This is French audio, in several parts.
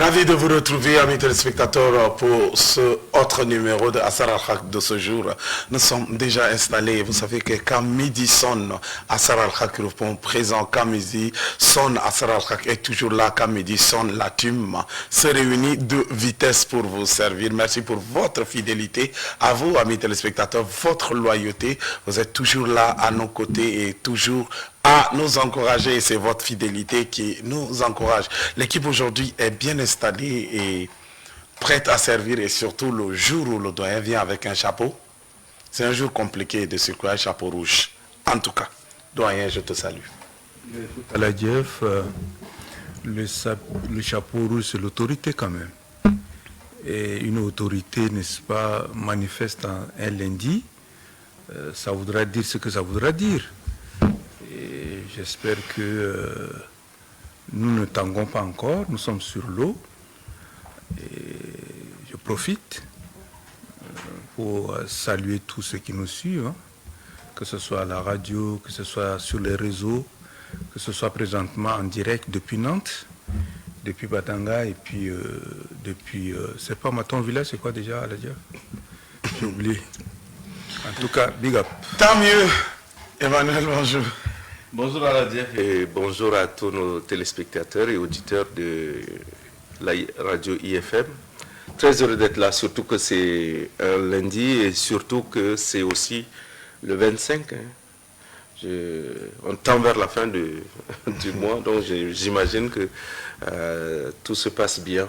Ravi de vous retrouver, amis téléspectateurs, pour ce autre numéro de Assar Al-Haq de ce jour. Nous sommes déjà installés. Vous savez que quand midi sonne, Assar Al-Haq répond présent. Quand midi sonne, Assar Al-Haq est toujours là. Quand midi sonne, la TUM se réunit de vitesse pour vous servir. Merci pour votre fidélité. À vous, amis téléspectateurs, votre loyauté. Vous êtes toujours là à nos côtés et toujours à nous encourager. C'est votre fidélité qui nous encourage. L'équipe aujourd'hui est bien installée et prête à servir, et surtout le jour où le doyen vient avec un chapeau. C'est un jour compliqué de secouer un chapeau rouge. En tout cas, doyen, je te salue. À la Jeff, le chapeau rouge, c'est l'autorité quand même. Et une autorité, n'est-ce pas, manifeste un lundi, ça voudra dire ce que ça voudra dire. Et j'espère que nous ne tanguons pas encore, nous sommes sur l'eau. Et je profite pour saluer tous ceux qui nous suivent, hein, que ce soit à la radio, que ce soit sur les réseaux, que ce soit présentement en direct depuis Nantes, depuis Batanga, et puis depuis, c'est pas ton village, c'est quoi déjà, Aladia? J'ai oublié. En tout cas, big up. Tant mieux. Emmanuel, bonjour. Bonjour Aladia et bonjour à tous nos téléspectateurs et auditeurs de la radio IFM. Très heureux d'être là, surtout que c'est un lundi et surtout que c'est aussi le 25. On tend vers la fin du mois, donc j'imagine que tout se passe bien.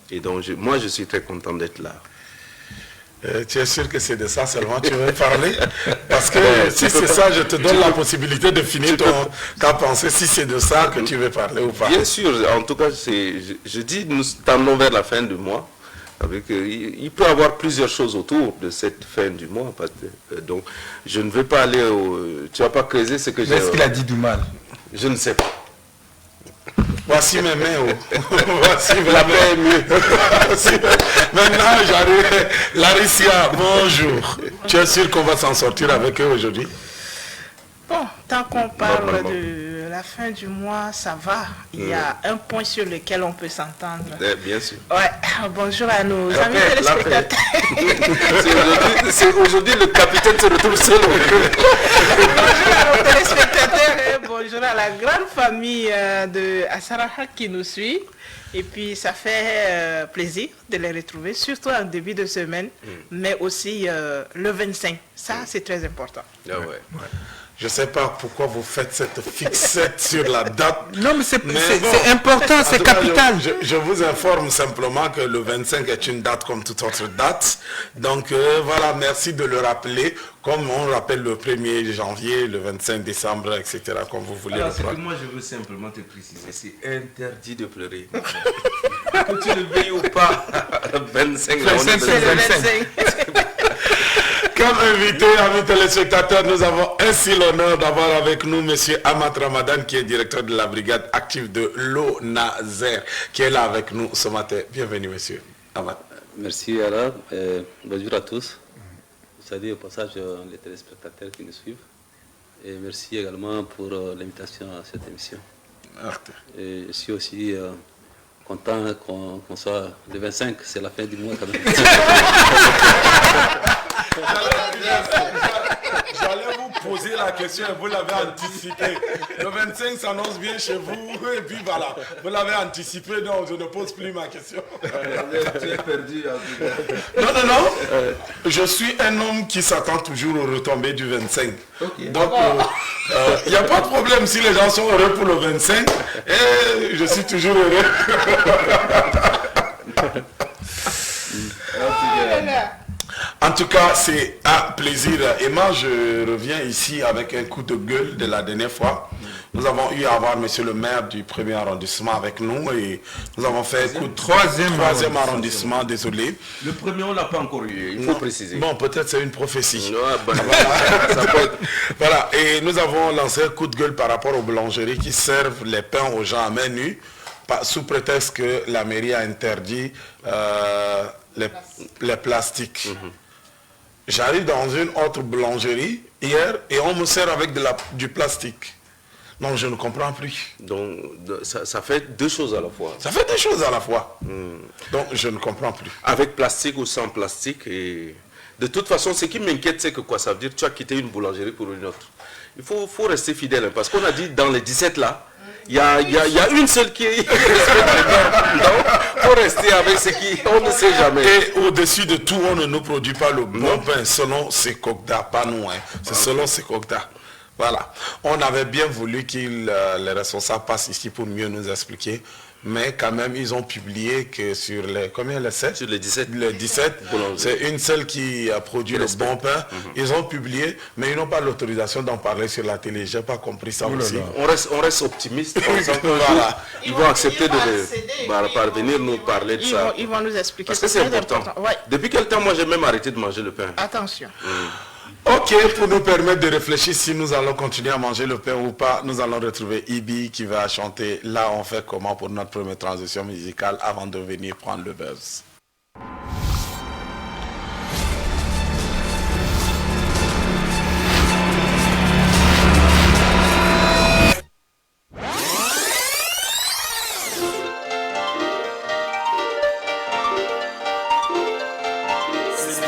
Et donc moi je suis très content d'être là. Tu es sûr que c'est de ça seulement tu veux parler? Parce que si c'est ça, je te donne la possibilité de finir ta pensée, si c'est de ça que tu veux parler ou pas. Bien sûr, en tout cas, je dis nous tendons vers la fin du mois. Avec, il peut y avoir plusieurs choses autour de cette fin du mois. Donc, je ne veux pas aller tu ne vas pas creuser ce que j'ai... Est-ce qu'il a dit du mal? Je ne sais pas. Voici mes mains. Voici mes La paix est mieux. Maintenant, j'arrive. Laricia, bonjour. Tu es sûr qu'on va s'en sortir avec eux aujourd'hui? Bon, tant qu'on parle de la fin du mois, ça va. Il y a un point sur lequel on peut s'entendre. Bien sûr. Ouais. Bonjour à nos amis téléspectateurs. Aujourd'hui, le capitaine se retrouve seul. Bonjour à nos téléspectateurs et bonjour à la grande famille de Assar Al-Haq qui nous suit. Et puis, ça fait plaisir de les retrouver, surtout en début de semaine, mais aussi le 25. Ça, c'est très important. Ah ouais. Je ne sais pas pourquoi vous faites cette fixette sur la date. Non, mais c'est important, c'est capital. Je vous informe simplement que le 25 est une date comme toute autre date. Donc voilà, merci de le rappeler, comme on rappelle le 1er janvier, le 25 décembre, etc. Comme vous voulez. Alors, moi, je veux simplement te préciser, c'est interdit de pleurer. Que tu le veuilles ou pas, 25, c'est le 25. Comme invité, amis téléspectateurs, nous avons ainsi l'honneur d'avoir avec nous M. Ahmad Ramadan, qui est directeur de la brigade active de l'ONAZER, qui est là avec nous ce matin. Bienvenue, monsieur Ahmad. Merci, Alain. Bonjour à tous. Je salue au passage les téléspectateurs qui nous suivent. Et merci également pour l'invitation à cette émission. Et je suis aussi content qu'on soit le 25, c'est la fin du mois quand même. J'allais vous poser la question et vous l'avez anticipé. Le 25 s'annonce bien chez vous et puis voilà, vous l'avez anticipé, donc je ne pose plus ma question. Tu es perdu. Non. Je suis un homme qui s'attend toujours aux retombées du 25. Okay. Donc, il n'y a pas de problème si les gens sont heureux pour le 25 et je suis toujours heureux. En tout cas, c'est un plaisir. Et moi, je reviens ici avec un coup de gueule de la dernière fois. Nous avons eu à avoir monsieur le maire du 1er arrondissement avec nous et nous avons fait un coup de troisième arrondissement, désolé. Le premier, on ne l'a pas encore eu, il faut préciser. Bon, peut-être c'est une prophétie. Non, voilà, et nous avons lancé un coup de gueule par rapport aux boulangeries qui servent les pains aux gens à main nue, sous prétexte que la mairie a interdit les plastiques. J'arrive dans une autre boulangerie hier et on me sert avec du plastique. Non, je ne comprends plus. Donc, ça fait deux choses à la fois. Ça fait deux choses à la fois. Donc, je ne comprends plus. Avec plastique ou sans plastique. Et de toute façon, ce qui m'inquiète, c'est que quoi ça veut dire? Tu as quitté une boulangerie pour une autre. Il faut rester fidèle. Hein, parce qu'on a dit dans les 17 là, il y a une seule qui respecte les normes. Donc, il faut rester avec ce qui... On ne sait jamais. Et au-dessus de tout, on ne nous produit pas le bon pain selon ces cocdas, pas nous. Hein. C'est selon ces cocdas. Voilà. On avait bien voulu que les responsables passent ici pour mieux nous expliquer. Mais quand même, ils ont publié que sur les... Combien les 7? Sur les 17. Les 17, c'est une seule qui a produit le bon pain. Ils ont publié, mais ils n'ont pas l'autorisation d'en parler sur la télé. Je n'ai pas compris ça aussi. On reste optimiste. Voilà. Ils vont accepter de parvenir nous parler de ça. Ils vont nous expliquer. Parce que c'est important. Ouais. Depuis quel temps, moi, j'ai même arrêté de manger le pain. Attention. Ok, pour nous permettre de réfléchir si nous allons continuer à manger le pain ou pas, nous allons retrouver Ibi qui va chanter « Là, on fait comment » pour notre première transition musicale avant de venir prendre le buzz.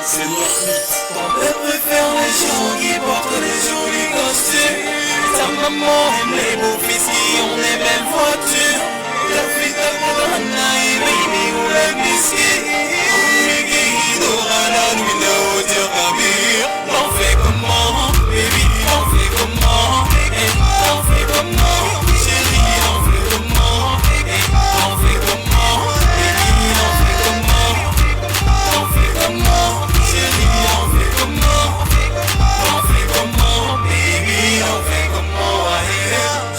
C'est notre mythe. Ton père préfère les gens qui portent les jolis costumes. Ta maman aime les beaux fils qui ont les belles voitures. Ta fille t'appellera baby ou les biscuits. Miki Dora la nuit de hauteur Kabir. L'on fait comment, baby, l'on fait comment? L'on fait comment, chérie, l'on fait comment? L'on fait comment, baby, l'on fait comment? L'on fait comment?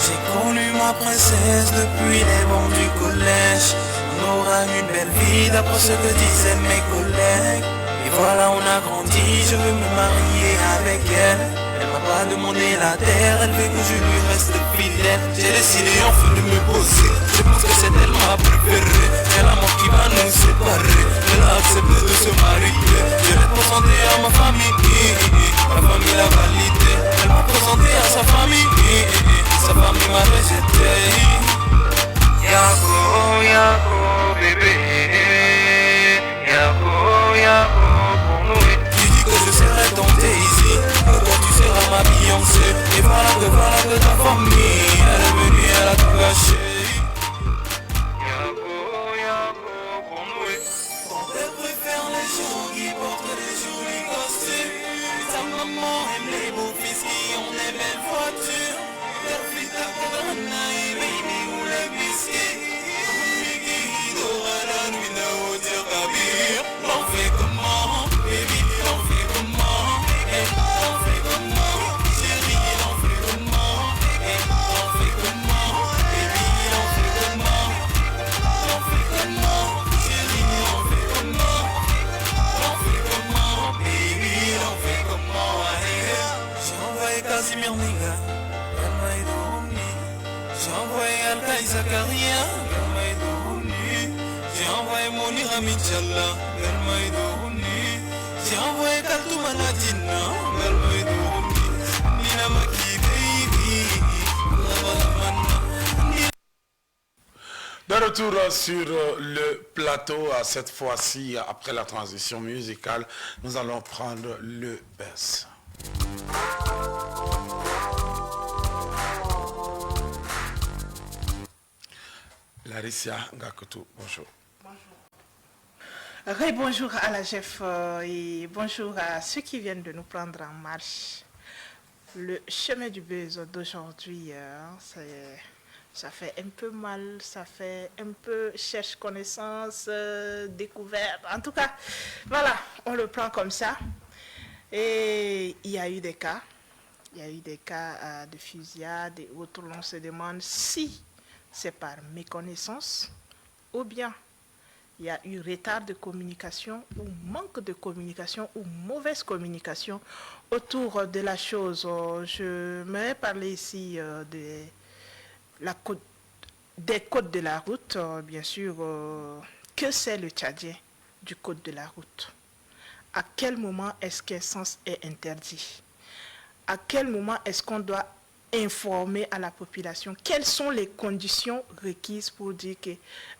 J'ai connu ma princesse depuis les bancs du collège. On aura une belle vie d'après ce que disaient mes collègues. Et voilà, on a grandi, je veux me marier avec elle. Elle m'a pas demandé la terre, elle veut que je lui reste fidèle. J'ai décidé enfin de me poser, je pense que c'est elle ma préférée. C'est la mort qui va nous séparer, elle a accepté de se marier. Je vais présenter à ma famille, la famille l'a validé. Elle m'a présenté à sa famille, sa famille m'a rejeté. Yako, Yako, bébé. Yako, Yako, pour nous. Tu dis que je serai ton Daisy, que toi tu seras ma Beyoncé. Et voilà que ta famille, elle est venue, elle a tout gâché. Yako, Yako, pour nous. Ton père préfère les gens qui portent les jolis costumes. Ta maman aime les beaux fils qui ont les belles voitures. Leur fille t'appellera baby ou les biscuits. Miki Dora la nuit de hauteur Kabir. L'on fait comment, baby, l'on fait comment? L'on fait comment, chérie, l'on fait comment? L'on fait comment, baby, l'on fait comment? L'on fait comment, chérie, l'on fait comment? L'on fait comment, baby, l'on fait comment? J'ai envoyé Casimir Niga, elle m'a dormi. J'ai envoyé Alkaï Zakaria, elle m'a dormi. J'ai envoyé Monira Michala, elle m'a dormi. J'ai envoyé Kaltouma Nadina, elle m'a dormi. Nina Maki baby, De retour sur le plateau, cette fois-ci, après la transition musicale, nous allons prendre le buzz. Larissa Ngakoto, bonjour. Bonjour à la chef et bonjour à ceux qui viennent de nous prendre en marche. Le chemin du buzz d'aujourd'hui, ça fait un peu mal, ça fait un peu cherche connaissance, découverte. En tout cas, voilà, on le prend comme ça. Et il y a eu des cas, de fusillade et autres. On se demande si c'est par méconnaissance ou bien il y a eu retard de communication ou manque de communication ou mauvaise communication autour de la chose. Je me parler ici des codes de la route, bien sûr. Que c'est le Tchadien du code de la route? À quel moment est-ce qu'un sens est interdit? À quel moment est-ce qu'on doit informer à la population quelles sont les conditions requises pour dire que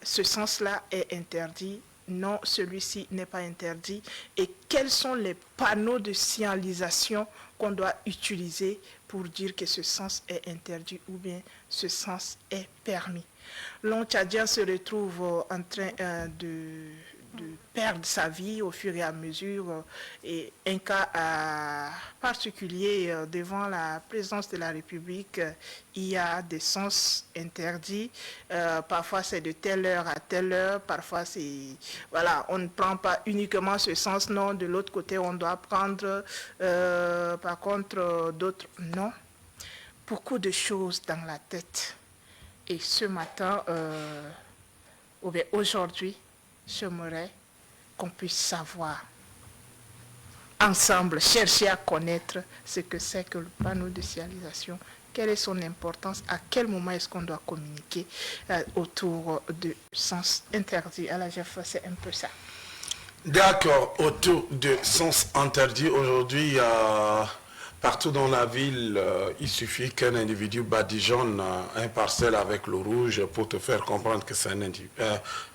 ce sens-là est interdit, non, celui-ci n'est pas interdit, et quels sont les panneaux de signalisation qu'on doit utiliser pour dire que ce sens est interdit ou bien ce sens est permis. Long Tchadien se retrouve en train de perdre sa vie au fur et à mesure, et un cas particulier devant la présidence de la République, il y a des sens interdits, parfois c'est de telle heure à telle heure, parfois c'est, voilà, on ne prend pas uniquement ce sens, non, de l'autre côté on doit prendre par contre d'autres, non. Beaucoup de choses dans la tête, et ce matin, ou bien aujourd'hui, j'aimerais qu'on puisse savoir, ensemble, chercher à connaître ce que c'est que le panneau de signalisation, quelle est son importance, à quel moment est-ce qu'on doit communiquer autour de sens interdit. À la GF, c'est un peu ça. D'accord, autour de sens interdit, aujourd'hui, partout dans la ville, il suffit qu'un individu badigeonne un parcelle avec le rouge pour te faire comprendre que c'est un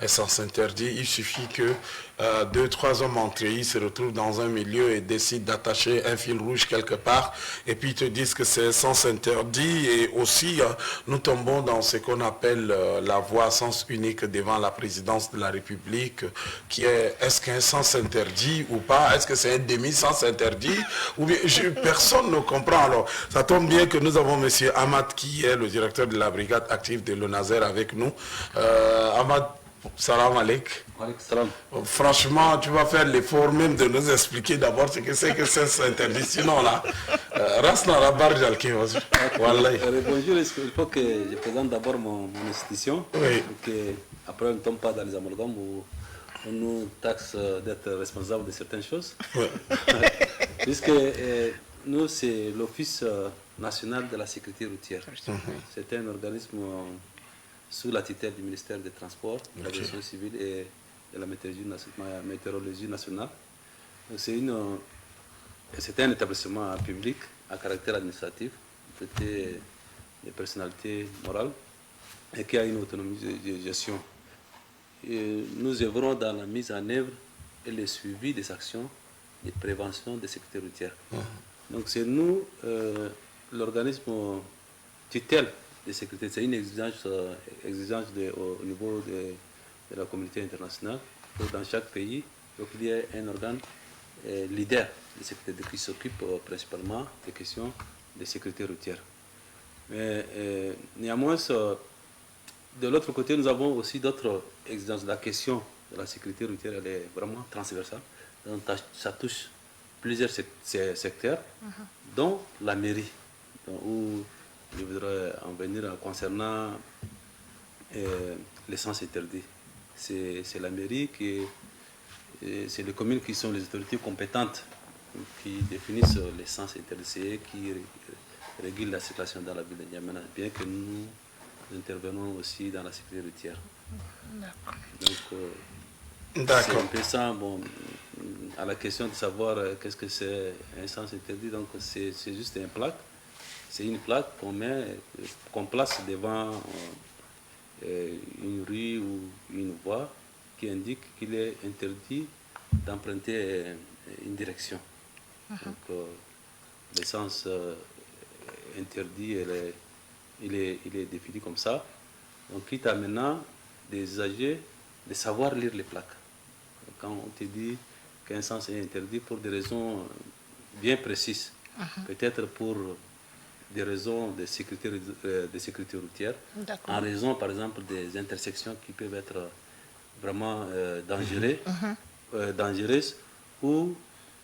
sens interdit. Il suffit que 2-3 hommes entre eux se retrouvent dans un milieu et décident d'attacher un fil rouge quelque part, et puis ils te disent que c'est un sens interdit. Et aussi, nous tombons dans ce qu'on appelle la voie à sens unique devant la présidence de la République, qui est, est-ce qu'un sens interdit ou pas? Est-ce que c'est un demi-sens interdit? Ou bien, personne ne comprend. Alors, ça tombe bien que nous avons M. Ahmad, qui est le directeur de la brigade active de l'ONASER avec nous. Ahmad, salam alaikum. Franchement, tu vas faire l'effort même de nous expliquer d'abord ce que c'est que c'est interdit. Sinon, là, Rasna Rabar Jalki. Bonjour, il faut que je présente d'abord mon institution. Oui. Après, on ne tombe pas dans les amalgames où on nous taxe d'être responsable de certaines choses. Oui. Puisque nous, c'est l'Office national de la sécurité routière. C'est un organisme sous la tutelle du ministère des Transports, de l'aviation civile et de la météorologie nationale. C'est un établissement public à caractère administratif, doté de personnalités morales et qui a une autonomie de gestion. Et nous œuvrons dans la mise en œuvre et le suivi des actions de prévention de sécurité routière. Donc c'est nous, l'organisme tutelle de sécurité, c'est une exigence au niveau de la communauté internationale, que dans chaque pays, il y ait un organe leader de sécurité qui s'occupe principalement des questions de sécurité routière. Mais néanmoins, de l'autre côté, nous avons aussi d'autres exigences. La question de la sécurité routière, elle est vraiment transversale. Donc, ça touche plusieurs secteurs, dont la mairie, où je voudrais en venir concernant les sens interdits. C'est la mairie c'est les communes qui sont les autorités compétentes qui définissent les sens interdits, qui régulent la circulation dans la ville de N'Djamena, bien que nous intervenons aussi dans la sécurité routière. Donc, c'est un peu ça. Bon, à la question de savoir qu'est-ce que c'est un sens interdit, donc c'est juste une plaque. C'est une plaque qu'on place devant une rue ou une voie qui indique qu'il est interdit d'emprunter une direction. Donc, le sens interdit, il est défini comme ça. Donc, quitte à maintenant des usagers de savoir lire les plaques. Quand on te dit qu'un sens est interdit pour des raisons bien précises, peut-être pour des raisons de sécurité routière, en raison par exemple des intersections qui peuvent être vraiment dangereuses, ou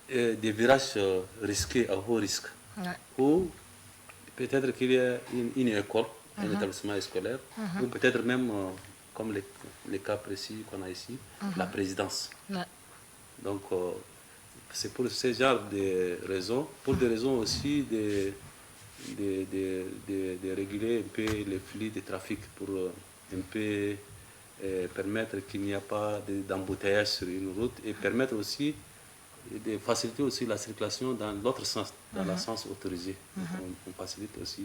des virages risqués à haut risque, ou peut-être qu'il y a une école, un établissement scolaire, ou peut-être même, comme les cas précis qu'on a ici, la présidence. Donc, c'est pour ce genre de raisons, pour des raisons aussi de réguler un peu les flux de trafic, pour un peu permettre qu'il n'y a pas d'embouteillage sur une route, et permettre aussi de faciliter aussi la circulation dans l'autre sens, dans le sens autorisé. On facilite aussi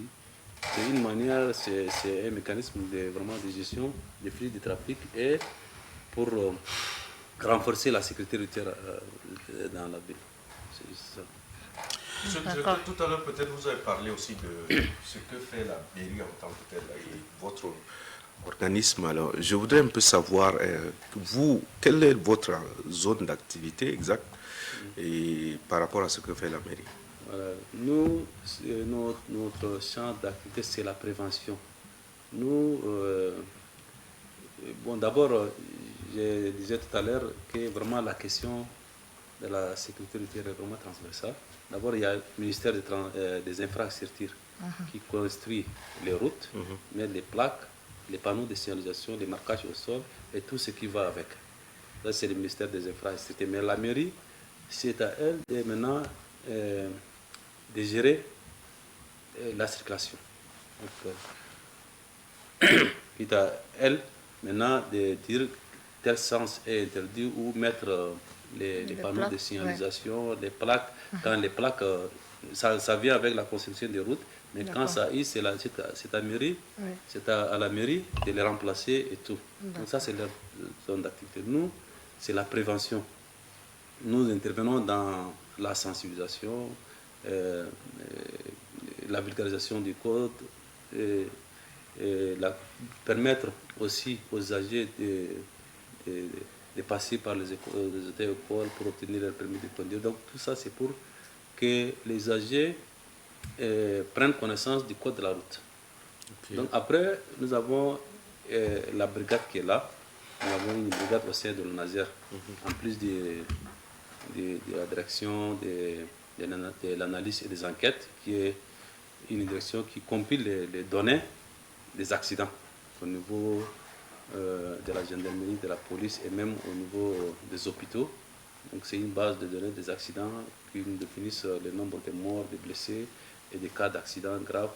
C'est une manière, c'est un mécanisme vraiment de gestion des flux de trafic et pour renforcer la sécurité routière dans la ville. C'est juste ça. Monsieur le directeur, tout à l'heure, peut-être vous avez parlé aussi de ce que fait la mairie en tant que telle et votre organisme. Alors, je voudrais un peu savoir, vous, quelle est votre zone d'activité exacte et par rapport à ce que fait la mairie? Nous, notre champ d'activité, c'est la prévention. Nous, bon, d'abord, je disais tout à l'heure que vraiment la question de la sécurité routière est vraiment transversale. D'abord, il y a le ministère des infrastructures qui construit les routes, met les plaques, les panneaux de signalisation, les marquages au sol et tout ce qui va avec. Là, c'est le ministère des infrastructures. Mais la mairie, c'est à elle de maintenant de gérer la circulation. C'est à elle maintenant de dire tel sens est interdit ou mettre les panneaux plaques, de signalisation, les plaques. Quand les plaques, ça vient avec la construction des routes, mais quand ça y est, c'est à mairie, c'est à la mairie de les remplacer et tout. Donc ça, c'est leur zone d'activité. Nous, c'est la prévention. Nous intervenons dans la sensibilisation, la vulgarisation du code, permettre aussi aux âgés de passer par les écoles pour obtenir leur permis de conduire. Donc tout ça, c'est pour que les âgés prennent connaissance du code de la route. Okay. Donc après, nous avons la brigade qui est là. Nous avons une brigade au sein de l'ONASER, en plus de la direction de l'analyse et des enquêtes, qui est une direction qui compile les données des accidents au niveau de la gendarmerie, de la police et même au niveau des hôpitaux. Donc c'est une base de données des accidents qui nous définissent le nombre de morts, de blessés et des cas d'accidents graves,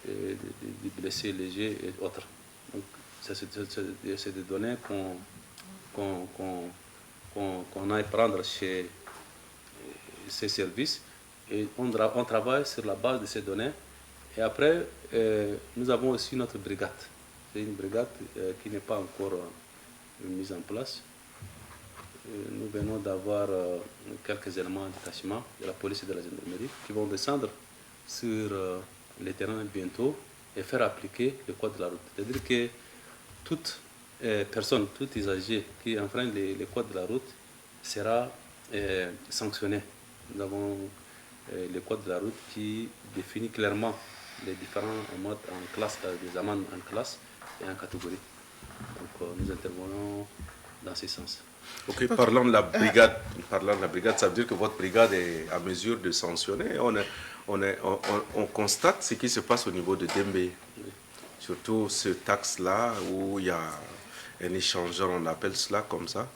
et de blessés légers et autres. Donc c'est des données qu'on aille prendre chez ces services et on travaille sur la base de ces données. Et après, nous avons aussi notre brigade. C'est une brigade qui n'est pas encore mise en place. Nous venons d'avoir quelques éléments de détachement de la police et de la gendarmerie qui vont descendre sur les terrains bientôt et faire appliquer le code de la route. C'est-à-dire que toute personne, tout usager qui enfreint les codes de la route sera sanctionné. Nous avons le code de la route qui définit clairement les différents modes en classe, des amendes en classe et en catégorie. Donc nous intervenons dans ce sens. Ok, parlant de la brigade, ça veut dire que votre brigade est à mesure de sanctionner. On constate ce qui se passe au niveau de Dembé. Oui. Surtout ce taxe-là où il y a un échangeur, on appelle cela comme ça.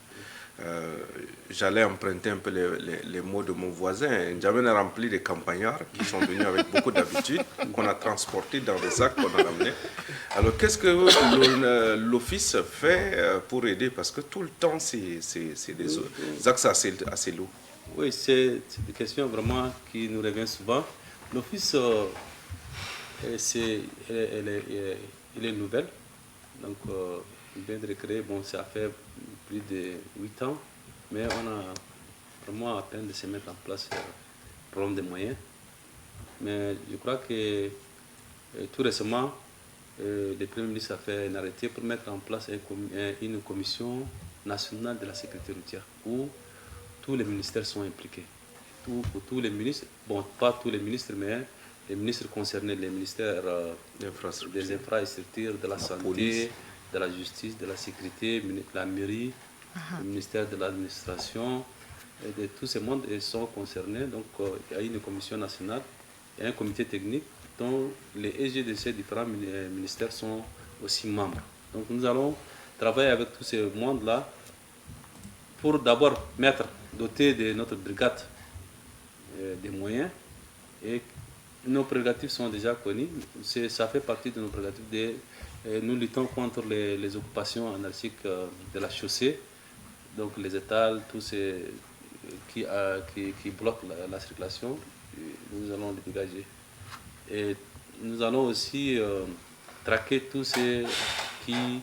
J'allais emprunter un peu les mots de mon voisin. N'Djamena a rempli des campagnards qui sont venus avec beaucoup d'habitude, qu'on a transportés dans des sacs qu'on a ramenés. Alors qu'est-ce que l'office fait pour aider? Parce que tout le temps, c'est des axes assez lourds. Oui, c'est des questions vraiment qui nous reviennent souvent. L'office, il est nouvelle. Donc, il vient de recréer, bon, ça fait plus de 8 ans, mais on a vraiment à peine de se mettre en place le problème des moyens. Mais je crois que tout récemment, le Premier ministre a fait un arrêté pour mettre en place une commission nationale de la sécurité routière où tous les ministères sont impliqués. Tous les ministres, bon, pas tous les ministres, mais les ministres concernés, les ministères des infrastructures, de la santé, police, de la justice, de la sécurité, la mairie, le ministère de l'administration, et tous ces mondes sont concernés. Donc il y a une commission nationale et un comité technique dont les EG de ces différents ministères sont aussi membres. Donc nous allons travailler avec tous ces mondes-là pour d'abord doter de notre brigade des moyens, et nos prérogatives sont déjà connues. Ça fait partie de nos prérogatives. Nous luttons contre les occupations anarchiques de la chaussée, donc les étals, tous ces qui bloquent la circulation, nous allons les dégager. Et nous allons aussi traquer tous ceux qui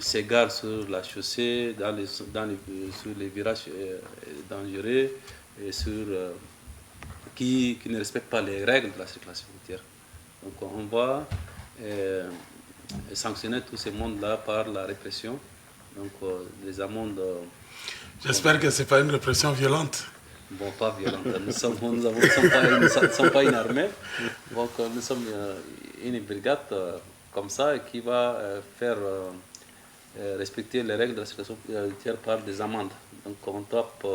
s'égarent sur la chaussée, sur les virages dangereux, et qui ne respectent pas les règles de la circulation routière. Donc on va sanctionner tous ces mondes-là par la répression, donc les amendes. J'espère que ce n'est pas une répression violente. Bon, pas violente. Nous ne sommes pas une armée. Donc, nous sommes une brigade comme ça qui va faire respecter les règles de la circulation routière par des amendes. Donc, on tape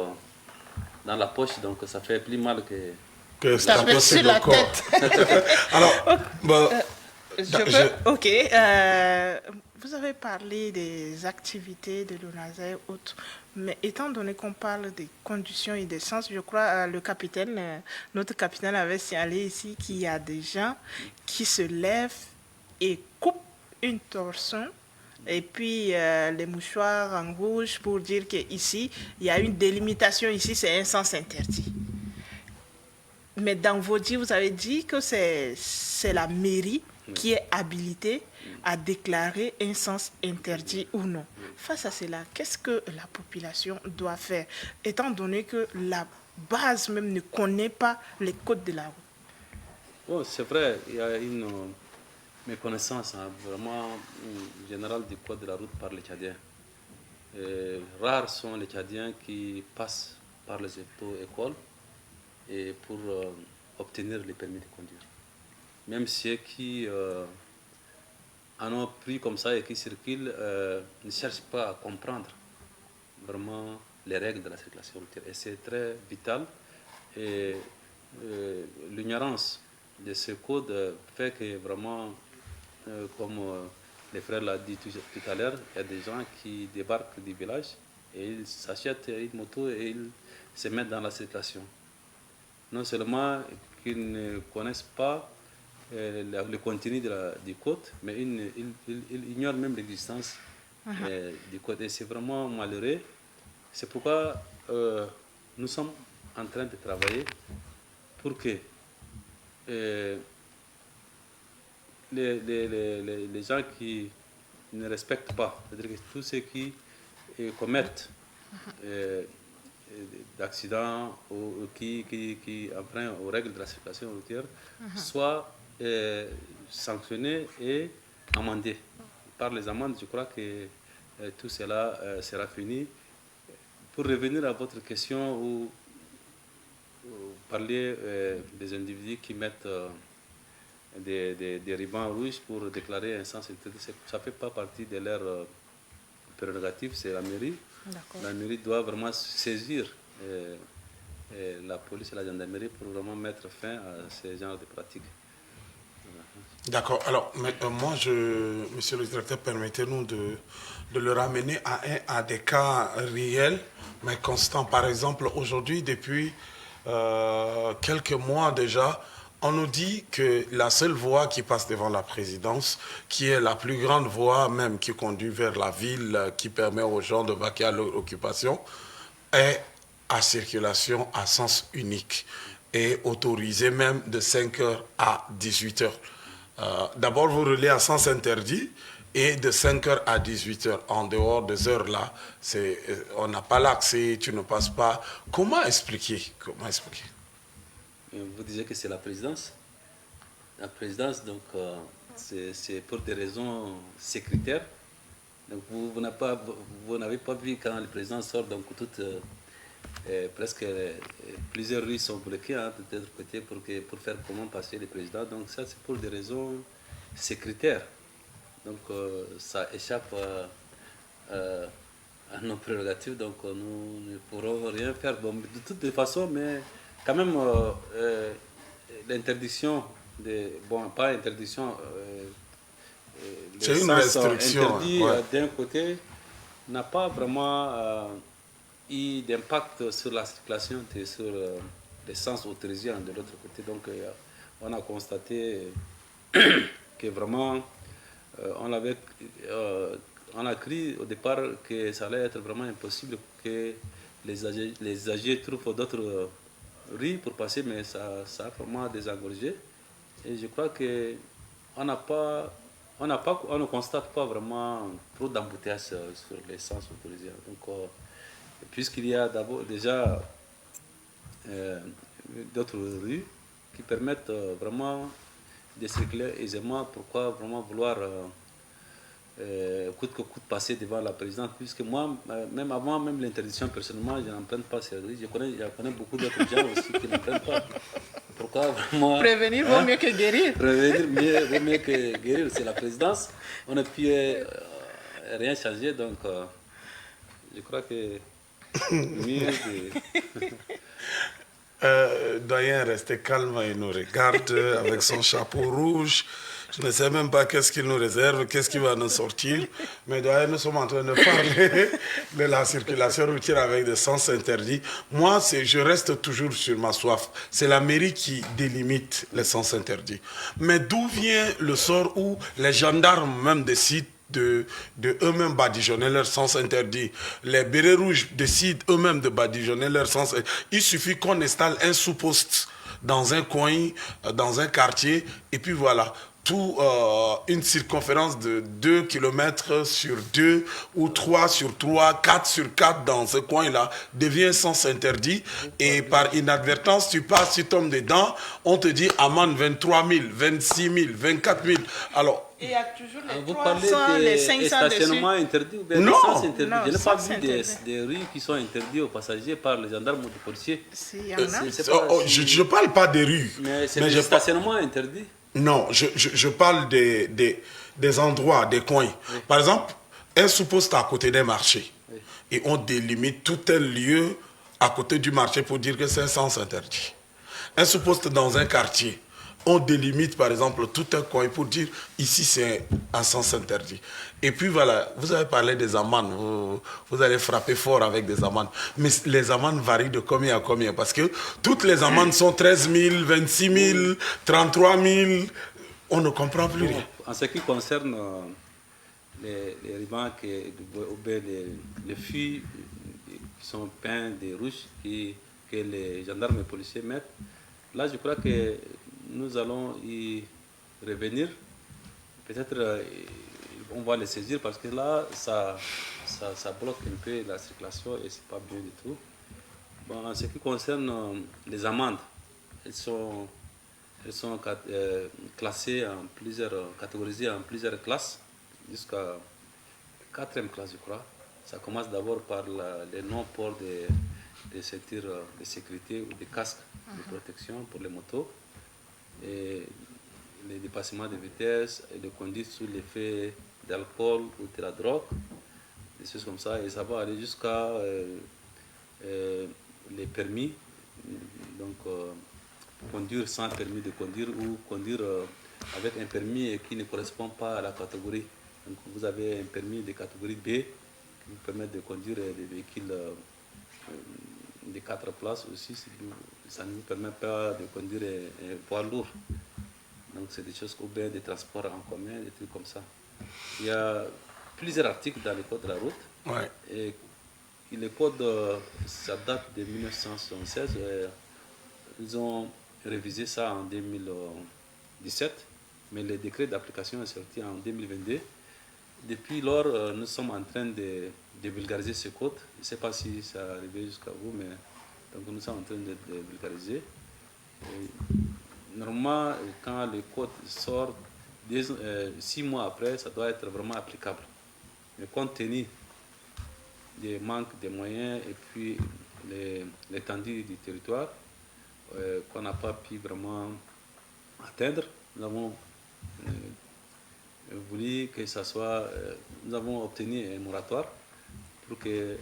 dans la poche, donc ça fait plus mal que ça tape sur la tête. Alors, ok. Vous avez parlé des activités de l'ONASA et autres, mais étant donné qu'on parle des conditions et des sens, je crois notre capitaine avait signalé ici qu'il y a des gens qui se lèvent et coupent une torsion et puis les mouchoirs en rouge pour dire qu'ici, il y a une délimitation, ici c'est un sens interdit. Mais dans vos dires, vous avez dit que c'est la mairie qui est habilitée à déclarer un sens interdit ou non. Face à cela, qu'est-ce que la population doit faire, étant donné que la base même ne connaît pas les codes de la route? Bon, c'est vrai, il y a une méconnaissance vraiment générale du code de la route par les Tchadiens. Rares sont les Tchadiens qui passent par les écoles et pour obtenir les permis de conduire. Même ceux qui en ont pris comme ça et qui circulent ne cherchent pas à comprendre vraiment les règles de la circulation routière. Et c'est très vital. Et l'ignorance de ce code fait que vraiment, comme les frères l'ont dit tout à l'heure, il y a des gens qui débarquent du village et ils s'achètent une moto et ils se mettent dans la circulation. Non seulement qu'ils ne connaissent pas le contenu du code, mais ils ignorent même l'existence du code. Et c'est vraiment malheureux. C'est pourquoi nous sommes en train de travailler pour que les gens qui ne respectent pas, c'est-à-dire que tous ceux qui commettent d'accidents ou qui enfreignent aux règles de la circulation routière soient sanctionnés et amendés. Par les amendes, je crois que tout cela sera fini. Pour revenir à votre question où vous parliez des individus qui mettent des rubans rouges pour déclarer un sens interdit, ça ne fait pas partie de leur prérogative, c'est la mairie. La mairie doit vraiment saisir la police et la gendarmerie pour vraiment mettre fin à ce genre de pratiques. D'accord. Alors, moi, monsieur le directeur, permettez-nous de le ramener à des cas réels, mais constants. Par exemple, aujourd'hui, depuis quelques mois déjà, on nous dit que la seule voie qui passe devant la présidence, qui est la plus grande voie même qui conduit vers la ville, qui permet aux gens de vaquer à leur occupation, est à circulation à sens unique et autorisée même de 5h à 18h. D'abord, vous roulez à sens interdit et de 5h à 18h. En dehors des heures-là, on n'a pas l'accès, tu ne passes pas. Comment expliquer? Vous disiez que c'est la présidence. La présidence, donc, c'est pour des raisons sécuritaires. Donc, vous n'avez pas vu quand le président sort, donc presque plusieurs rues sont bloquées de l'autre côté pour faire comment passer le président. Donc, ça, c'est pour des raisons sécuritaires. Donc, ça échappe à nos prérogatives. Donc, nous ne pourrons rien faire. Bon, de toute façon, mais quand même, l'interdiction, pas interdiction, c'est une restriction interdit d'un côté n'a pas vraiment eu d'impact sur la circulation et sur les sens autorisés de l'autre côté. Donc, on a constaté que vraiment, on a cru au départ que ça allait être vraiment impossible que les âgés trouvent d'autres rues pour passer, mais ça a vraiment désengorgé. Et je crois qu'on ne constate pas vraiment trop d'embouteillages sur les sens autorisés. Donc, puisqu'il y a d'abord déjà d'autres rues qui permettent vraiment de circuler aisément, pourquoi vraiment vouloir coûte que coûte passer devant la présidente, puisque moi, même avant même l'interdiction, personnellement, je n'emprunte pas ces rues. Je connais beaucoup d'autres gens aussi qui n'empruntent pas. Pourquoi vraiment, prévenir vaut mieux que guérir. Prévenir vaut mieux que guérir, c'est la présidence. On ne peut rien changer, donc je crois que mieux Doyen restait calme et nous regarde avec son chapeau rouge. Je ne sais même pas qu'est-ce qu'il nous réserve, qu'est-ce qui va nous sortir. Mais Doyen, nous sommes en train de parler de la circulation routière avec des sens interdits. Moi, je reste toujours sur ma soif. C'est la mairie qui délimite les sens interdits. Mais d'où vient le sort où les gendarmes même décident de eux-mêmes badigeonner leur sens interdit. Les bérets rouges décident eux-mêmes de badigeonner leur sens interdit. Il suffit qu'on installe un sous-poste dans un coin, dans un quartier, et puis voilà. Une circonférence de 2 km sur 2 ou 3 sur 3, 4 sur 4 dans ce coin-là devient sens interdit et par inadvertance, tu passes, tu tombes dedans, on te dit amende 23 000, 26 000, 24 000. Alors, il y a toujours les vous 300, parlez les des 500 stationnements dessus. interdits ou bien Non. des sens interdits? Non, Je n'ai pas sens vu interdits. des rues qui sont interdites aux passagers par les gendarmes ou les policiers. S'il y en a. je ne parle pas des rues. Mais c'est mais des stationnements interdits. Non, je parle des endroits, des coins. Oui. Par exemple, un sous-poste à côté d'un marché. Oui. Et on délimite tout un lieu à côté du marché pour dire que c'est un sens interdit. Un sous-poste dans un quartier. On délimite par exemple tout un coin pour dire ici c'est un sens interdit. Et puis voilà, vous avez parlé des amendes, vous allez frapper fort avec des amendes. Mais les amendes varient de combien à combien? Parce que toutes les amendes sont 13 000, 26 000, 33 000. On ne comprend plus rien. En ce qui concerne les rubans ou bien les fûts qui sont peints de rouge que les gendarmes et policiers mettent, là je crois que nous allons y revenir. Peut-être on va les saisir parce que là, ça bloque un peu la circulation et c'est pas bien du tout. Bon, en ce qui concerne les amendes, elles sont classées catégorisées en plusieurs classes, jusqu'à 4e classe, je crois. Ça commence d'abord par les non-ports des ceintures de sécurité ou des casques de protection pour les motos, et les dépassements de vitesse et de conduite sous l'effet d'alcool ou de la drogue, des choses comme ça, et ça va aller jusqu'à les permis, donc conduire sans permis de conduire ou conduire avec un permis qui ne correspond pas à la catégorie. Donc vous avez un permis de catégorie B qui vous permet de conduire des véhicules de 4 places aussi, ça ne vous permet pas de conduire un poids lourd. Donc c'est des choses ou bien des transports en commun, des trucs comme ça. Il y a plusieurs articles dans le code de la route. Ouais. Et le code, ça date de 1976. Ils ont révisé ça en 2017, mais le décret d'application est sorti en 2022. Depuis lors, nous sommes en train de vulgariser ce code. Je ne sais pas si ça est arrivé jusqu'à vous, mais donc nous sommes en train de vulgariser. Normalement, quand le code sort, 6 mois après, ça doit être vraiment applicable. Mais compte tenu des manques de moyens et puis l'étendue du territoire qu'on n'a pas pu vraiment atteindre, nous avons voulu que ça soit, nous avons obtenu un moratoire pour que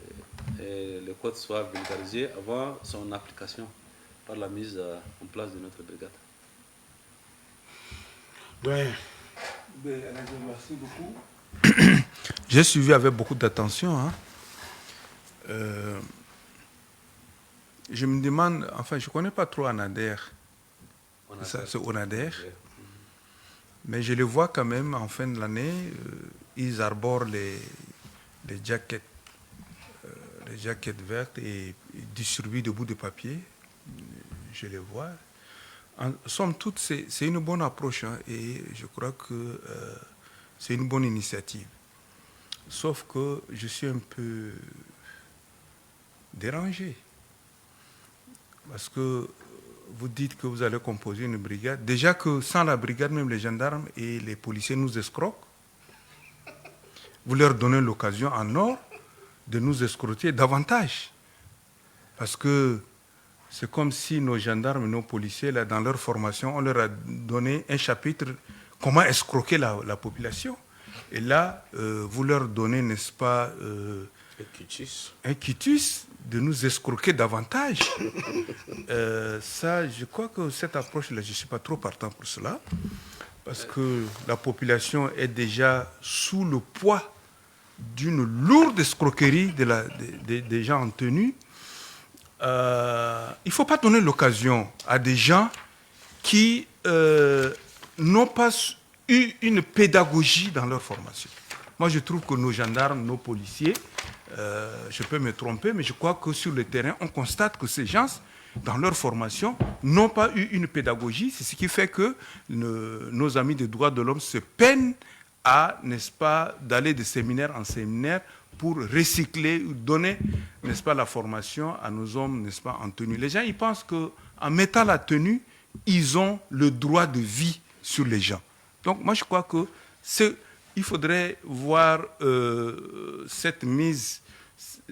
le code soit vulgarisé avant son application par la mise en place de notre brigade. Ouais. Merci beaucoup. J'ai suivi avec beaucoup d'attention. Hein. Je me demande, enfin, je ne connais pas trop Anader. C'est Onader. Mais je les vois quand même en fin de l'année, ils arborent les jaquettes vertes et distribuent des bouts de papier. Je les vois. En somme toute, c'est une bonne approche hein, et je crois que c'est une bonne initiative. Sauf que je suis un peu dérangé. Parce que vous dites que vous allez composer une brigade. Déjà que sans la brigade, même les gendarmes et les policiers nous escroquent. Vous leur donnez l'occasion en or de nous escroquer davantage. Parce que c'est comme si nos gendarmes et nos policiers, là, dans leur formation, on leur a donné un chapitre « Comment escroquer la population ?» Et là, vous leur donnez, n'est-ce pas, un quitus de nous escroquer davantage. Ça, je crois que cette approche-là, je ne suis pas trop partant pour cela, parce que la population est déjà sous le poids d'une lourde escroquerie des gens en tenue. Il ne faut pas donner l'occasion à des gens qui n'ont pas eu une pédagogie dans leur formation. Moi, je trouve que nos gendarmes, nos policiers, je peux me tromper, mais je crois que sur le terrain, on constate que ces gens, dans leur formation, n'ont pas eu une pédagogie. C'est ce qui fait que nos amis des droits de l'homme se peinent à, n'est-ce pas, d'aller de séminaire en séminaire pour recycler, donner, n'est-ce pas, la formation à nos hommes, n'est-ce pas, en tenue. Les gens, ils pensent qu'en mettant la tenue, ils ont le droit de vie sur les gens. Donc, moi, je crois que il faudrait voir cette mise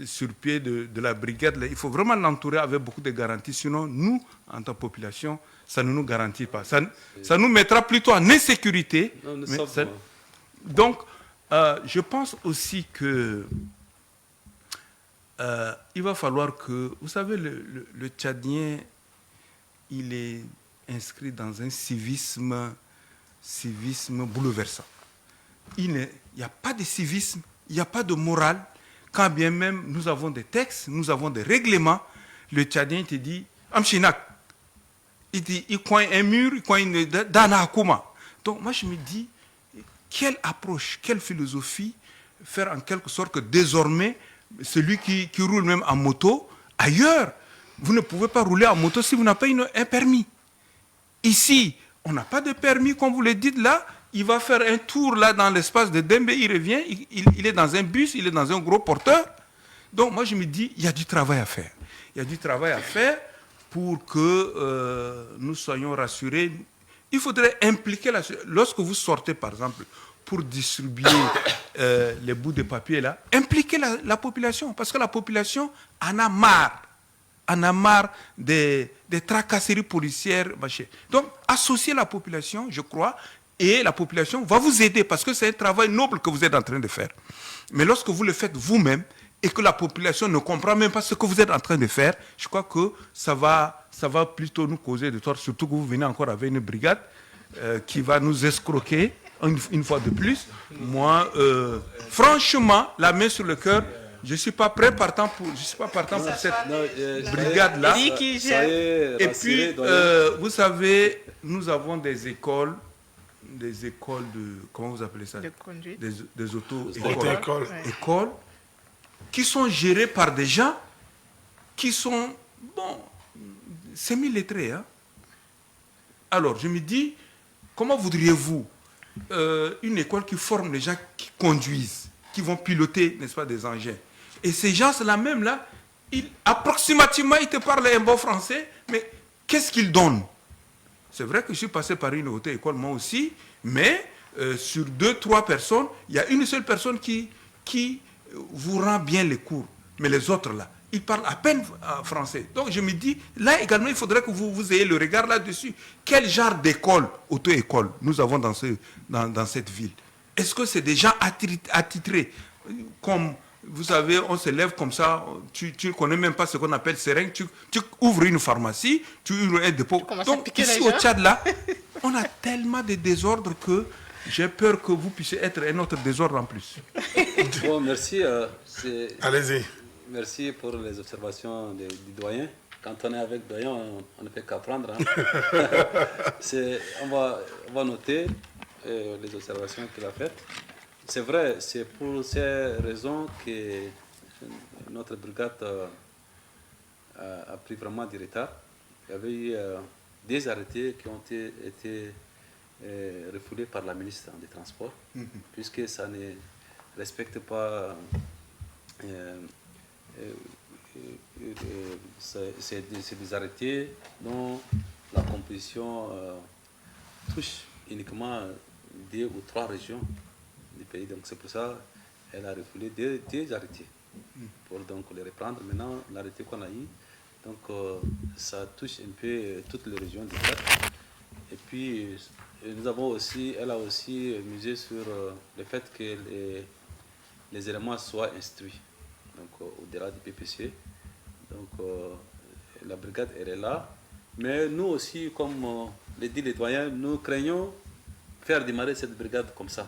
sur pied de la brigade. Il faut vraiment l'entourer avec beaucoup de garanties. Sinon, nous, en tant que population, ça ne nous garantit pas. Ça nous mettra plutôt en insécurité. Donc, je pense aussi que il va falloir que... Vous savez, le Tchadien, il est inscrit dans un civisme bouleversant. Il n'y a pas de civisme, il n'y a pas de morale. Quand bien même nous avons des textes, nous avons des règlements, le Tchadien te dit « Amchinak ». Il dit « Il coin un mur, il coin une dana akuma ». Donc moi je me dis, quelle approche, quelle philosophie faire en quelque sorte que désormais, celui qui roule même en moto, ailleurs, vous ne pouvez pas rouler en moto si vous n'avez pas un permis. Ici, on n'a pas de permis, comme vous le dites là. Il va faire un tour là dans l'espace de Dembe, il revient, il est dans un bus, il est dans un gros porteur. Donc moi je me dis, il y a du travail à faire. Il y a du travail à faire pour que nous soyons rassurés. Il faudrait impliquer lorsque vous sortez par exemple pour distribuer les bouts de papier là, impliquer la population, parce que la population en a marre. En a marre des tracasseries policières. Donc, associer la population, je crois, et la population va vous aider, parce que c'est un travail noble que vous êtes en train de faire. Mais lorsque vous le faites vous-même, et que la population ne comprend même pas ce que vous êtes en train de faire, je crois que ça va plutôt nous causer de tort, surtout que vous venez encore avec une brigade qui va nous escroquer une fois de plus. Moi, franchement, la main sur le cœur, je ne suis pas partant pour cette brigade-là. Et puis, vous savez, nous avons des écoles de, comment vous appelez ça? De conduite. Des auto-écoles qui sont gérées par des gens qui sont, semi-lettrés. Hein? Alors, je me dis, comment voudriez-vous une école qui forme les gens qui conduisent, qui vont piloter, n'est-ce pas, des engins? Et ces gens-là même, là, approximativement, ils te parlent un bon français, mais qu'est-ce qu'ils donnent? C'est vrai que je suis passé par une auto-école, moi aussi, mais sur 2-3 personnes, il y a une seule personne qui vous rend bien les cours. Mais les autres, là, ils parlent à peine français. Donc je me dis, là également, il faudrait que vous ayez le regard là-dessus. Quel genre d'école, auto-école, nous avons dans cette ville? Est-ce que c'est des gens attitrés? Comme, vous savez, on se lève comme ça, tu ne connais même pas ce qu'on appelle seringue, tu ouvres une pharmacie, tu ouvres un dépôt. Donc ici au Tchad, là, on a tellement de désordre que j'ai peur que vous puissiez être un autre désordre en plus. Bon, merci. Allez-y. Merci pour les observations du doyen. Quand on est avec doyen, on ne fait qu'apprendre. Hein. On va noter les observations qu'il a faites. C'est vrai, c'est pour ces raisons que notre brigade a pris vraiment du retard. Il y avait eu des arrêtés qui ont été refoulés par la ministre des Transports, puisque ça ne respecte pas... c'est des arrêtés dont la composition touche uniquement 2 ou 3 régions du pays. Donc c'est pour ça qu'elle a refoulé des arrêtés pour donc les reprendre. Maintenant, l'arrêté qu'on a eu, donc ça touche un peu toutes les régions du Tchad. Et puis elle a aussi misé sur le fait que les éléments soient instruits, donc au-delà du PPC. Donc la brigade elle est là, mais nous aussi, comme le dit les doyens, nous craignons faire démarrer cette brigade comme ça.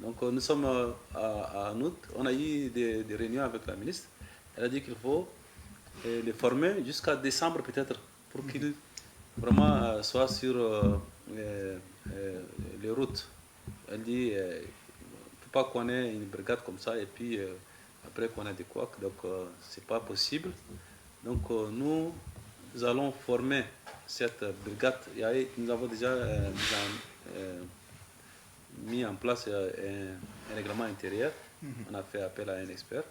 Donc nous sommes en août, on a eu des réunions avec la ministre. Elle a dit qu'il faut les former jusqu'à décembre peut-être pour qu'ils vraiment soient sur les routes. Elle dit il ne faut pas qu'on ait une brigade comme ça et puis après qu'on ait des couacs, donc c'est pas possible. Donc nous allons former cette brigade. Nous avons déjà mis en place un règlement intérieur. On a fait appel à un expert.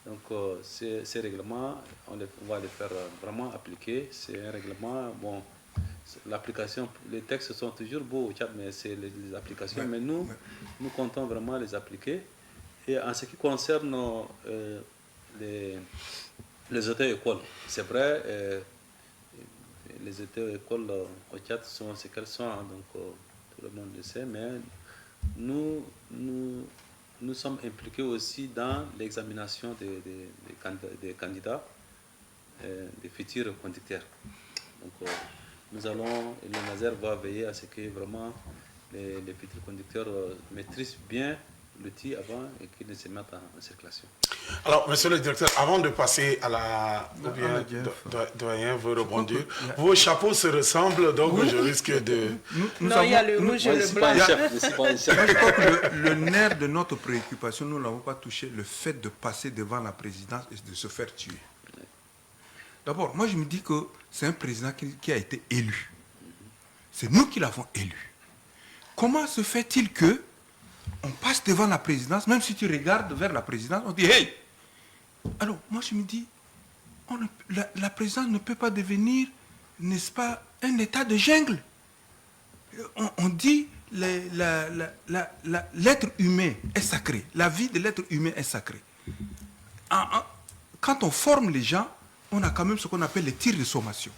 Donc ces règlements, on va les faire vraiment appliquer. C'est un règlement, bon, l'application, les textes sont toujours beaux au Tchad, mais c'est les applications. Mais nous comptons vraiment les appliquer. Et en ce qui concerne les auto-écoles, c'est vrai, les auto-écoles au Tchad sont ce qu'elles sont, donc tout le monde le sait, mais nous sommes impliqués aussi dans l'examination des candidats, des futurs conducteurs. Donc le Nazer va veiller à ce que vraiment les futurs conducteurs maîtrisent bien l'outil avant et qu'ils ne se mettent en circulation. Alors, monsieur le directeur, avant de passer à la... doyen veut rebondir. Vos chapeaux se ressemblent, donc oui. Je risque de... Non, il y a le rouge et le blanc. Je crois que le nerf de notre préoccupation, nous ne l'avons pas touché, le fait de passer devant la présidence et de se faire tuer. D'abord, moi je me dis que c'est un président qui a été élu. C'est nous qui l'avons élu. Comment se fait-il que on passe devant la présidence, même si tu regardes vers la présidence, on dit « Hey !» Alors, moi je me dis, la présidence ne peut pas devenir, n'est-ce pas, un état de jungle. On dit l'être humain est sacré, la vie de l'être humain est sacrée. Quand on forme les gens, on a quand même ce qu'on appelle les tirs de sommation.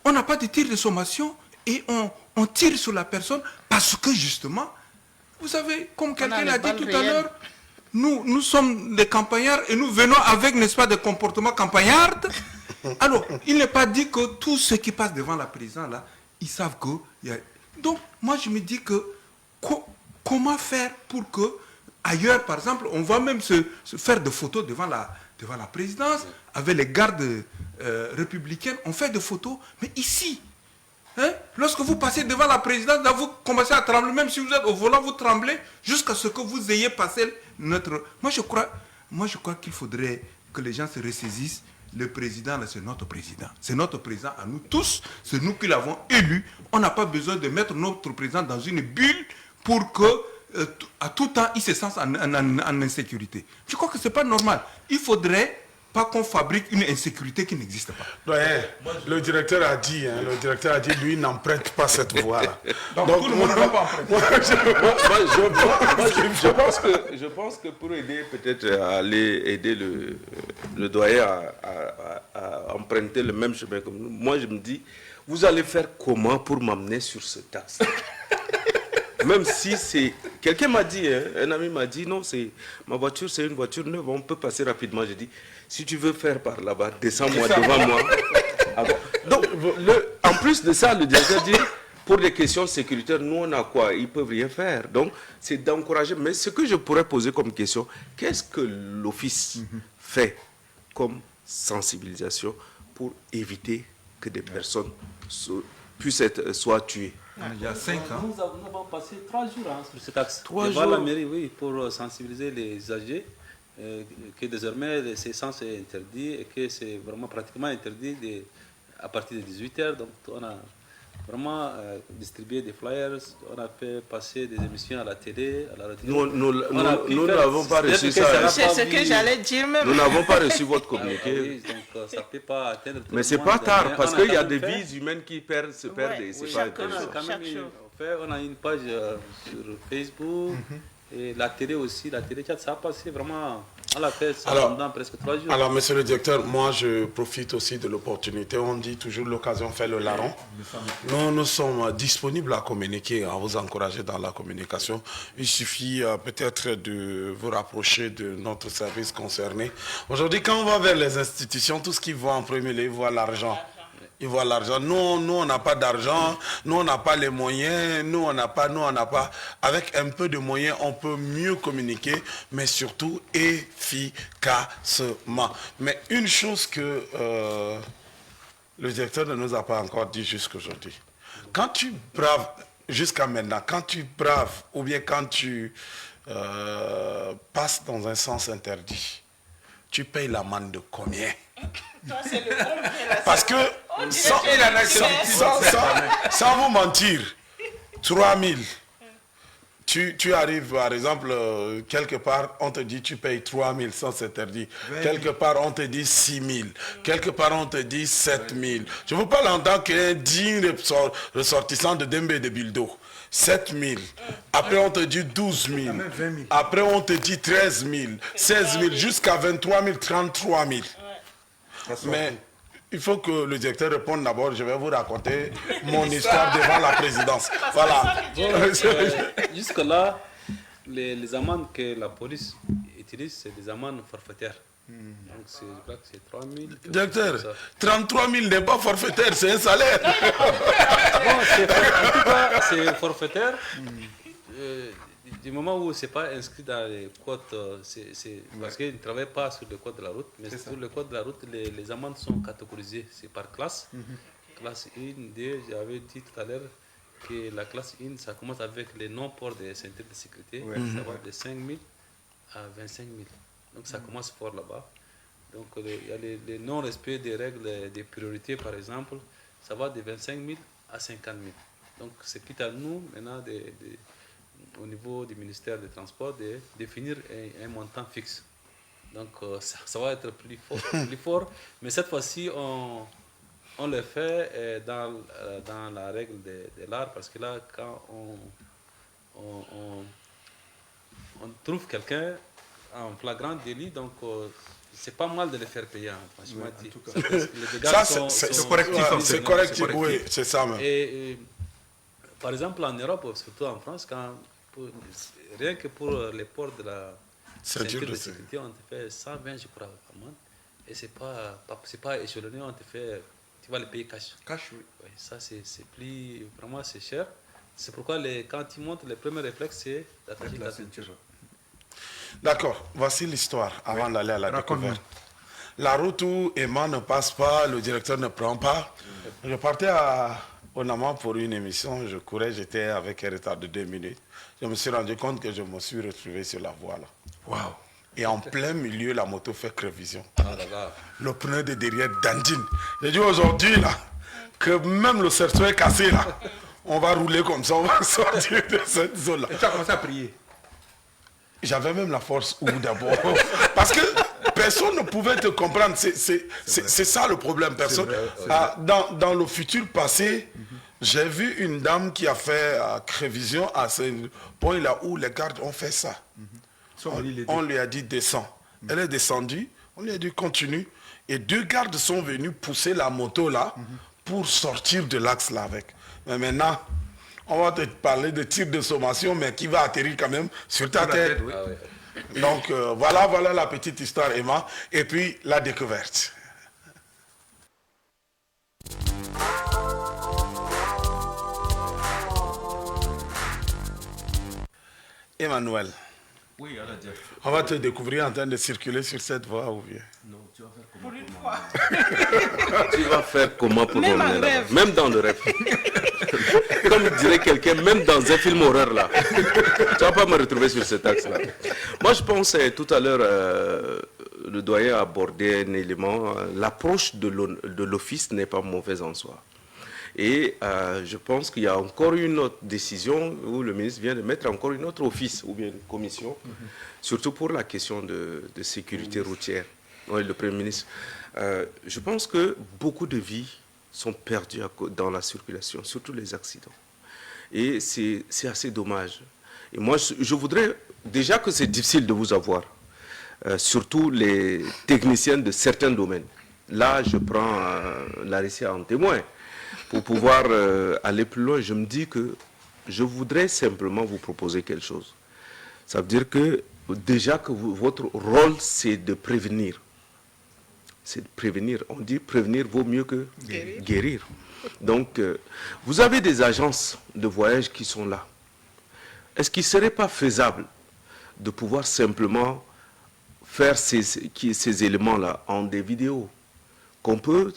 On n'a pas de tirs de sommation et on tire sur la personne parce que justement, vous savez, comme quelqu'un l'a dit tout à l'heure, nous sommes des campagnards et nous venons avec, n'est-ce pas, des comportements campagnards. Alors, il n'est pas dit que tous ceux qui passent devant la présidence, là, ils savent que... Donc, moi, je me dis que comment faire pour que, ailleurs, par exemple, on va même se faire des photos devant la présidence, avec les gardes républicaines, on fait des photos, mais ici... Hein? Lorsque vous passez devant la présidence, là, vous commencez à trembler, même si vous êtes au volant, vous tremblez, jusqu'à ce que vous ayez passé notre... Moi, je crois qu'il faudrait que les gens se ressaisissent. Le président, c'est notre président. C'est notre président à nous tous. C'est nous qui l'avons élu. On n'a pas besoin de mettre notre président dans une bulle pour que, à tout temps, il se sente en insécurité. Je crois que ce n'est pas normal. Il faudrait... pas qu'on fabrique une insécurité qui n'existe pas. Ouais, le directeur a dit, lui n'emprunte pas cette voie-là. Donc tout le monde ne va pas emprunter. Je pense que pour aider peut-être à aller aider le doyen à emprunter le même chemin comme nous, moi je me dis, vous allez faire comment pour m'amener sur ce taxe? Même si c'est... Quelqu'un m'a dit, un ami m'a dit, non, ma voiture, c'est une voiture neuve, on peut passer rapidement. J'ai dit, si tu veux faire par là-bas, descends-moi devant moi. Donc, en plus de ça, le directeur dit, pour des questions sécuritaires, nous, on a quoi? Ils ne peuvent rien faire. Donc, c'est d'encourager. Mais ce que je pourrais poser comme question, qu'est-ce que l'Office fait comme sensibilisation pour éviter que des personnes soient tuées? Il y a 5 ans. Nous avons passé 3 jours sur cet axe. 3 jours. Devant la mairie, oui, pour sensibiliser les usagers que désormais l'essence est interdit et que c'est vraiment pratiquement interdit à partir de 18h. Donc, on a vraiment distribué des flyers, on a fait passer des émissions à la télé, à la radio. Nous n'avons pas reçu ça. C'est ce que j'allais dire même. Nous n'avons pas reçu votre communiqué. Oui, donc ça ne peut pas atteindre tout mais le c'est monde. pas tard, parce qu'il y a des fait. vies humaines qui se perdent. Et c'est Oui, pas chaque intéressant. Quand même, Chaque jour. on a une page sur Facebook et la télé aussi, la télé chat, ça a passé vraiment, on l'a fait pendant presque 3 jours. Alors, monsieur le directeur, moi je profite aussi de l'opportunité. On dit toujours l'occasion fait le larron. Nous sommes disponibles à communiquer, à vous encourager dans la communication. Il suffit peut-être de vous rapprocher de notre service concerné. Aujourd'hui, quand on va vers les institutions, tout ce qui va en premier lieu, ils voient l'argent. Ils voient l'argent. Nous, on n'a pas d'argent. Nous, on n'a pas les moyens. Nous, on n'a pas. Avec un peu de moyens, on peut mieux communiquer, mais surtout efficacement. Mais une chose que le directeur ne nous a pas encore dit jusqu'aujourd'hui. Quand tu braves, jusqu'à maintenant, quand tu braves ou bien quand tu passes dans un sens interdit, tu payes l'amende de combien? Toi, c'est le bon bien, là. Parce que, sans vous mentir, 3000, tu arrives, par exemple, quelque part, on te dit tu payes 3000 sans interdit. Quelque part, on te dit 6000. Quelque part, on te dit 7000. Je vous parle en tant qu'un digne ressortissant de Dembe et de Bildo. 7000. Après, on te dit 12 000. Après, on te dit 13 000, 16 000, jusqu'à 23 000, 33 000. Mais il faut que le directeur réponde d'abord. Je vais vous raconter mon histoire devant la présidence. Voilà. Jusque-là, les amendes que la police utilise, c'est des amendes forfaitaires. Donc, je crois que c'est 3 000. Directeur, 33 000 n'est pas forfaitaire, c'est un salaire. Bon, en tout cas, c'est forfaitaire. Du moment où ce n'est pas inscrit dans les codes, parce qu'ils ne travaillent pas sur le code de la route, mais sur le code de la route, les amendes sont catégorisées, c'est par classe. Classe 1, 2, j'avais dit tout à l'heure que la classe 1, ça commence avec les non-ports des ceintures de sécurité, ça va de 5 000 à 25 000. Donc ça commence fort là-bas. Donc il y a les non-respect des règles des priorités, par exemple, ça va de 25 000 à 50 000. Donc c'est plutôt à nous maintenant au niveau du ministère des Transports de définir un montant fixe. Donc ça va être plus fort, mais cette fois-ci on le fait dans la règle de l'art, parce que là quand on trouve quelqu'un en flagrant délit, donc c'est pas mal de le faire payer, franchement. Ça, c'est correctif. C'est correctif, oui, c'est ça même. Et par exemple, en Europe, surtout en France, rien que pour les ports de la ceinture de sécurité, on te fait 120, je crois, amende. Et c'est pas échelonné, on te fait, tu vas le payer cash. Cash, oui. Oui, ça, c'est plus, vraiment, c'est cher. C'est pourquoi quand tu montes, le premier réflexe, c'est d'attacher la ceinture. D'accord, voici l'histoire avant d'aller à la découverte. La route où Emma ne passe pas, le directeur ne prend pas. Je partais au Nama pour une émission, je courais, j'étais avec un retard de 2 minutes. Je me suis rendu compte que je me suis retrouvé sur la voie là. Waouh! Et en plein milieu, la moto fait crévision. Le pneu de derrière dandine. J'ai dit aujourd'hui là, que même le cerceau est cassé là. On va rouler comme ça, on va sortir de cette zone là. Et tu as commencé à prier? J'avais même la force où d'abord. Parce que personne ne pouvait te comprendre. C'est ça le problème. Personne. Dans le futur passé, j'ai vu une dame qui a fait révision à ce point là où les gardes ont fait ça. On lui a dit descends. Elle est descendue. On lui a dit continue. Et 2 gardes sont venus pousser la moto là pour sortir de l'axe là avec. Mais maintenant, on va te parler de tir de sommation, mais qui va atterrir quand même sur ta tête. Oui. Donc voilà la petite histoire, Emma. Et puis la découverte. Emmanuel. Oui, on va te découvrir en train de circuler sur cette voie ou bien? Non, tu vas faire comment? Pour une fois. Tu vas faire comment pour Même dormir en rêve. Même dans le rêve. Comme dirait quelqu'un, même dans un film horreur là. Tu vas pas me retrouver sur cet axe là. Moi je pense tout à l'heure, le doyen a abordé un élément. L'approche de l'office n'est pas mauvaise en soi. Et je pense qu'il y a encore une autre décision où le ministre vient de mettre encore une autre office ou bien une commission, surtout pour la question de sécurité routière. Oui, le Premier ministre. Je pense que beaucoup de vies sont perdues dans la circulation, surtout les accidents. Et c'est assez dommage. Et moi, je voudrais déjà que c'est difficile de vous avoir, surtout les techniciens de certains domaines. Là, je prends Larissia en témoin. Pour pouvoir aller plus loin, je me dis que je voudrais simplement vous proposer quelque chose. Ça veut dire que déjà que votre rôle, c'est de prévenir. C'est de prévenir. On dit prévenir vaut mieux que guérir. Donc, vous avez des agences de voyage qui sont là. Est-ce qu'il ne serait pas faisable de pouvoir simplement faire ces éléments-là en des vidéos qu'on peut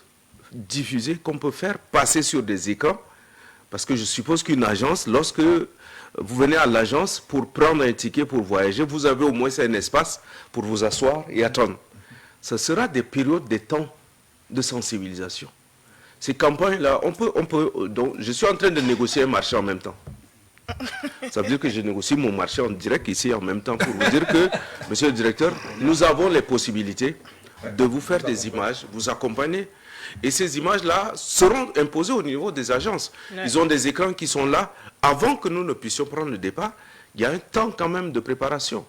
diffuser, qu'on peut faire passer sur des écrans? Parce que je suppose qu'une agence, lorsque vous venez à l'agence pour prendre un ticket pour voyager, vous avez au moins un espace pour vous asseoir et attendre. Ce sera des périodes, des temps de sensibilisation. Ces campagnes-là, donc, je suis en train de négocier un marché en même temps. Ça veut dire que je négocie mon marché en direct ici en même temps pour vous dire que, monsieur le directeur, nous avons les possibilités de vous faire des images, vous accompagner. Et ces images-là seront imposées au niveau des agences. Ils ont des écrans qui sont là. Avant que nous ne puissions prendre le départ, il y a un temps quand même de préparation.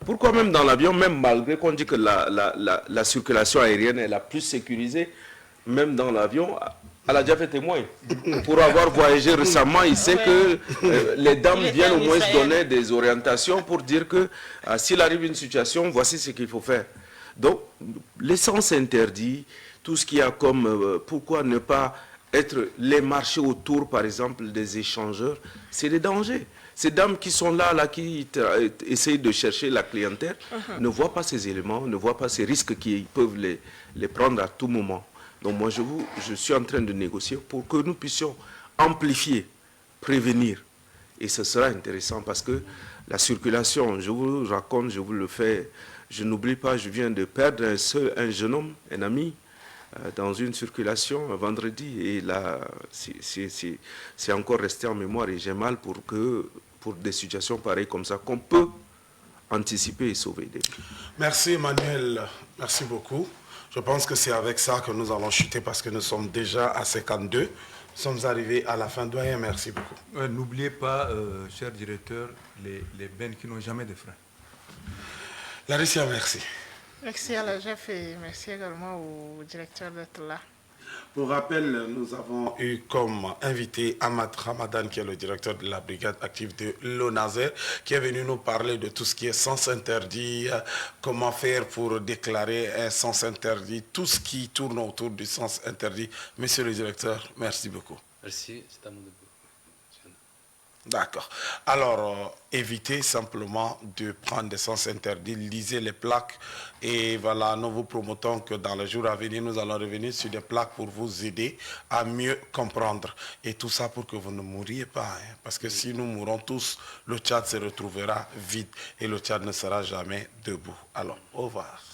Pourquoi même dans l'avion, même malgré qu'on dit que la circulation aérienne est la plus sécurisée, même dans l'avion, elle a déjà fait témoin. Pour avoir voyagé récemment, il sait que les dames viennent au moins se donner des orientations pour dire que s'il arrive une situation, voici ce qu'il faut faire. Donc, l'essence interdit, tout ce qu'il y a comme, pourquoi ne pas être les marchés autour, par exemple, des échangeurs, c'est des dangers. Ces dames qui sont là qui essayent de chercher la clientèle, ne voient pas ces éléments, ne voient pas ces risques qui peuvent les prendre à tout moment. Donc moi, je suis en train de négocier pour que nous puissions amplifier, prévenir. Et ce sera intéressant parce que la circulation, je vous raconte, je vous le fais, je n'oublie pas, je viens de perdre un jeune homme, un ami, dans une circulation vendredi. Et là, c'est encore resté en mémoire et j'ai mal pour des situations pareilles comme ça, qu'on peut anticiper et sauver des vies. Merci Emmanuel, merci beaucoup. Je pense que c'est avec ça que nous allons chuter parce que nous sommes déjà à 52. Nous sommes arrivés à la fin. Doyen, merci beaucoup. N'oubliez pas, cher directeur, les bennes qui n'ont jamais de frein. Larissia, merci. Merci à la chef et merci également au directeur d'être là. Pour rappel, nous avons eu comme invité Ahmad Ramadan, qui est le directeur de la brigade active de l'ONASER, qui est venu nous parler de tout ce qui est sens interdit, comment faire pour déclarer un sens interdit, tout ce qui tourne autour du sens interdit. Monsieur le directeur, merci beaucoup. Merci, c'est à mon début. D'accord. Alors, évitez simplement de prendre des sens interdits, lisez les plaques et voilà, nous vous promotons que dans les jours à venir, nous allons revenir sur des plaques pour vous aider à mieux comprendre. Et tout ça pour que vous ne mouriez pas. Hein, parce que si nous mourons tous, le Tchad se retrouvera vide et le Tchad ne sera jamais debout. Alors, au revoir.